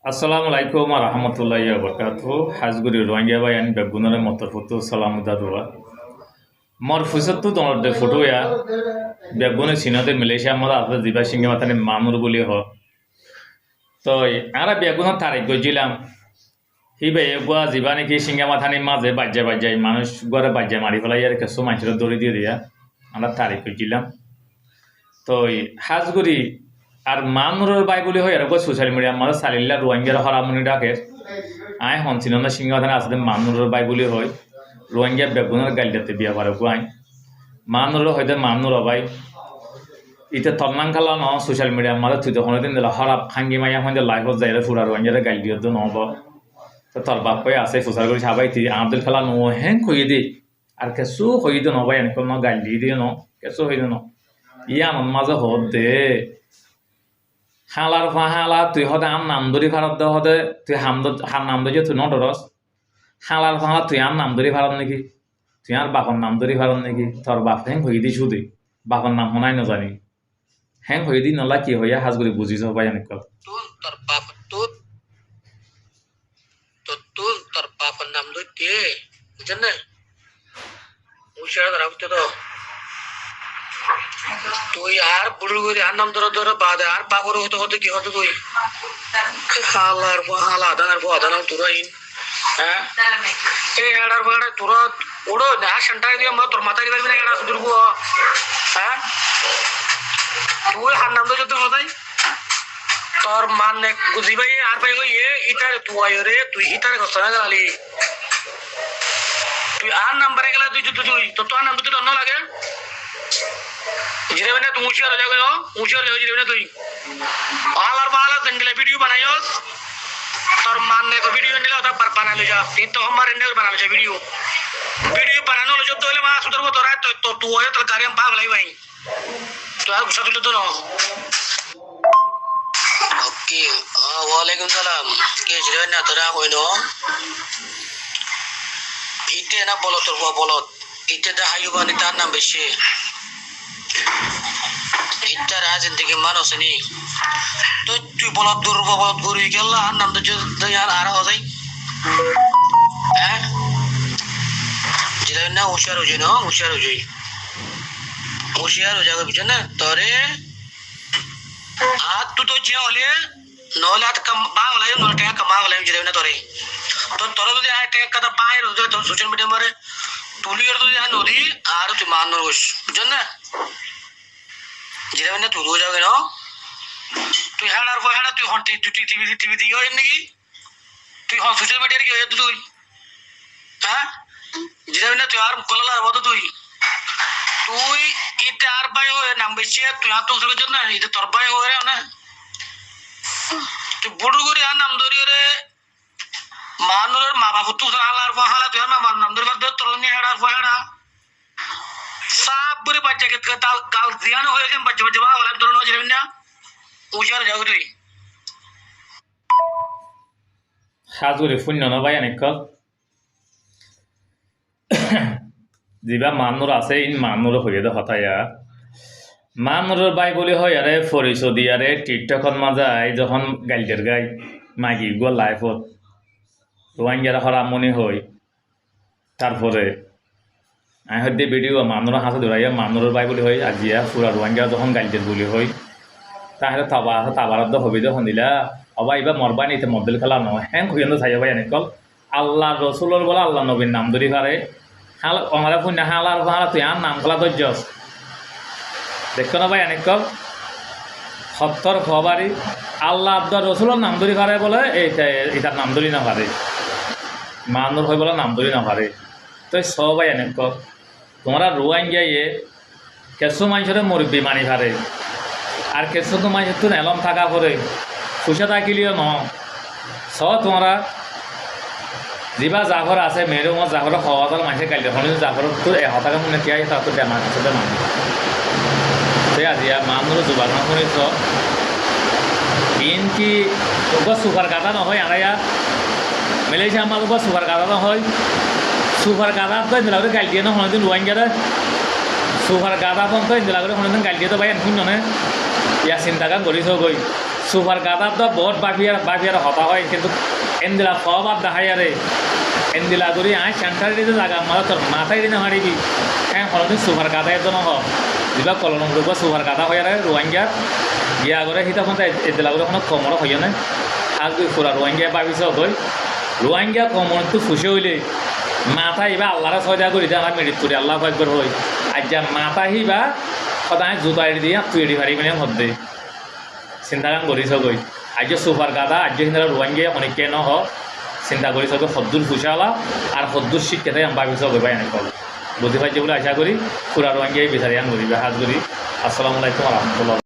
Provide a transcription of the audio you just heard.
আসসালামু আলাইকুম রহমতুল্লাহ বরকাত হাজগুড়ি রোহিঙ্গা বাই আনি বেগুনরে মতর ফটো সালাম দাদুয়া মর ফুসত্তু তোমার দে ফটো ইয়া বেগুনে সিনাতে মালয়েশিয়া মধ্যে আসলে দিবা সিংহে মাথানে মামুর বলি হ তো আমরা বেগুন তারিখ গইছিলাম হিবে এগুয়া যাবা নাকি সিংহে মাথানি মাঝে বাজ্যাই মানুষ গড়ে বাজ্যা মারি ফেলাই আর কিছু মানুষের দড়ি দিয়ে দিয়া আমরা তারিখ গইছিলাম তো হাজগুড়ি আর মামুরের বাই বলি হয় এরকম সোশ্যাল মিডিয়ার মধ্যে সালিল্লা রোহিঙ্গার হরামনি ডাকে আয় হনছিল না সিংহধানে আসলে মামুরের বাই বলি হয় রোহিঙ্গা বেগুনের গালিটাতে বিয়া পারে আয় মামুর হয়তো মামুর বাই ইতে তন্নাং খালা ন সোশ্যাল মিডিয়ার মধ্যে তুই তখন দিন দিলা হরাপ খাঙ্গি মাইয়া হইতে লাইফত যাই ফুরা রোহিঙ্গার গালি দিয়ে তো নহব তো তোর বাপাই আছে সোশ্যাল করে সাবাই তুই আমাদের খেলা নো হ্যাং হইয়ে দি আর কেসু হইতে নবাই এনেক ন গালি দিয়ে ন কেসু হইতে ন ইয়া আমার মাঝে হত দে হালার হালা তুই হদে আম নাম ধরি ভারত দে হদে তুই হাম নাম ধরি তুই নডরস হালার হালা তুই আম নাম ধরি ভারত নাকি তুই আর বাপর নাম ধরি ভারত নাকি তোর বাপ হ্যাং হয়ে দিস দে বাপর নাম শোনাই নজানি হ্যাং হয়ে দি নলা কি হইয়া হাজগুড়ি বুঝিস ভাই অনেক তোর বাপ তোর বাপের নাম ধরতে বুঝছেন না হুশিয়ার রাখতে তো তুই আর বুড়ো করে আর নাম ধরে বাদে আর পাগর হতে হতে কি হতে তুই হালার হালা আদানার তোরা ইন হ্যাঁ এই এড়ার বাড়া তোরা ওড়ো না সেন্টার দিয়ে তোর মাথায় দিবি না এড়া দুর্গ হ্যাঁ তুই হার নাম ধরে হতাই তোর মানে বুঝি ভাই আর ভাই এ ইটারে তুই রে তুই ইটারে কথা গেলি তুই আর নাম্বারে গেলে তুই তো তোর নাম তুই অন্য লাগে জিরে না তুই হুশিয়ার হয়ে যাবে হুশিয়ার হয়ে যাবে না তুই আর বালা জঙ্গলে ভিডিও বানাইস তোর মানে তো ভিডিও নিলে ওটা বানালো যা তুই তো আমার এনে বানালো যা ভিডিও বানানো হলো যত হলে মা সুদর মতো রাত তো তুই তোর কারিয়াম পাগল হই ভাই তো আর গুছা তুলে তো না ওকে ওয়ালাইকুম সালাম কে জিরে না তোরা হইনো ইতে না বলো তোর বলত ইতে দা হাইবানি তার নাম বেশি ইটা রাজনীতি মানুষ নি তো তুই বলত বলত ঘুরে গেল আর নাম তো আর হজাই হ্যাঁ জিরে না হুশিয়ার হয়ে না হুশিয়ার হয়ে যাবে বুঝছেন না তোরে হাত তো যে হলে নহলে হাত বাংলা নহলে টাকা কামাগলা জিরে না তোরে তো তোর যদি আয় টাকা কথা বাইরে তোর সোশ্যাল মিডিয়া মারে তুলি আর যদি নদী আর তুই মানর ঘুষ বুঝছেন না জিরে না তুই রোজ যাবে না তুই হেড়ার পর হেড়া তুই হন তুই টিভি দিয়ে নাকি তুই হন সোশ্যাল মিডিয়ার কি হয়ে তুই হ্যাঁ জিরে না তুই আর কলার মতো তুই এটা আর বাই হয়ে নাম বেশি তুই হাত উঠে জন্য এটা তোর বাই হয়ে না তুই বুড়ো করে আর নাম ধরিয়ে রে মানুষের মা বাপ তুই হালার হালা তুই আমার নাম ধরে তোর নিয়ে হেড়ার হেড়া সাপ করে বাচ্চাকে কাল জিয়ানো হয়ে গেছে বাচ্চা হলাম তোর নজর না উজার যাও তুই হাজগুড়ি শূন্য না ভাই অনেক যিবা মানুর আছে ইন মানুর হয়ে দে হতায়া মানুরের বাই বলি হয় আরে ফরিসদি আরে টিকটকত মাজাই যখন গাইলের গাই মাগি গুয়া লাইফত রোহিঙ্গারা হরামনি হই তারপরে আমি হয়তো ভিডিও মানুষ হাতে ধরাইয়া মানুরের বাই বলি হয় আজিয়া পুরা রোহিঙ্গা যখন গাইলের বলি হয় তাহলে তাবারত হবি যখন দিলা অবা এবার মরবা নিতে মদ্দল খেলা নয় হ্যাং খুঁজে থাই ভাই এনেকল আল্লাহ রসুলের বলে আল্লাহ নবীর নাম ধরি পারে হাল আমার পুণ্য হালার ভাড়া তুই আর নাম খেলা ধৈর্য দেখো না ভাই অনেক সত্তর খবরই আল্লাহ আব্দুর রসুলের নাম ধরি পারে বলে এটার নাম ধরি না পারে মানুষ হয় বলে নাম ধরি না পারে তো সবাই অনেক তোমরা রোহিঙ্গা ইয়ে কেসু মানুষের মুরব্বী মানি পারে আর কেসু তো মানুষের তো এলম থাকা পরে সুসা থাকিলেও ন তোমরা যিবা জাফর আছে মেরু মত জাফর হওয়ার মানুষের গাইলে শুনি জাফর তো এহতাকে শুনে কি তার তো বেমার আছে বেমার সে আজি মানুষ জোবান শুনিছ কি সুপার কাটা নহয় আড়াইয়া মালয়েশিয়া আমার সুপার কাটা নহয় সুপার কাটা তো ইন্দিলা করে গাইল দিয়ে না শুনে রোহিঙ্গারে সুপার কাটা তো ইন্দিলা করে শুনে গাইল দিয়ে তো ভাই শুন নে ইয়া চিন্তা কাম কৰিছ গৈ সুপার গাদা তো বহুত বাফিয়ার হতা হয় কিন্তু এন্দিলা ফবার দেখাই আরে এন্দিলা করি আয় সেন্টার দিতে জায়গা মারা তোর মাথায় দিনে মারিবি হ্যাঁ হলদিন সুপার গাদা এজন হ যেটা কলম রূপ সুপার গাদা হয়ে আরে রোহিঙ্গা গিয়া করে সিটা ফোন এদিলা করে কোনো কমর হইয়া নাই আজ পুরা রোহিঙ্গা ভাবিছ হই রোহিঙ্গা কমর তো ফুসে হইলে মাথা ইবা আল্লাহরা সজা করি দেয় আমার মেডিট করি আল্লাহ ভাগ্যর হই আর যা মাথা হিবা সদায় জুতা দিয়ে তুই পারি মানে মধ্যে চিন্তা কাম করিছ গই আজ সুপার গাদা আজ কিন্তু রোহিঙ্গা অনেকে নহ চিন্তা করিছ গই সদ্দুর ফুসালা আর সদ্দুর শিক্ষাটাই আমি ভাবিছ গই ভাই এনেক বুঝতে পারছি বলে আশা করি পুরা রোহিঙ্গাই বিচারি আন করিবে হাজ করি আসসালামু আলাইকুম রহমতুল্লাহ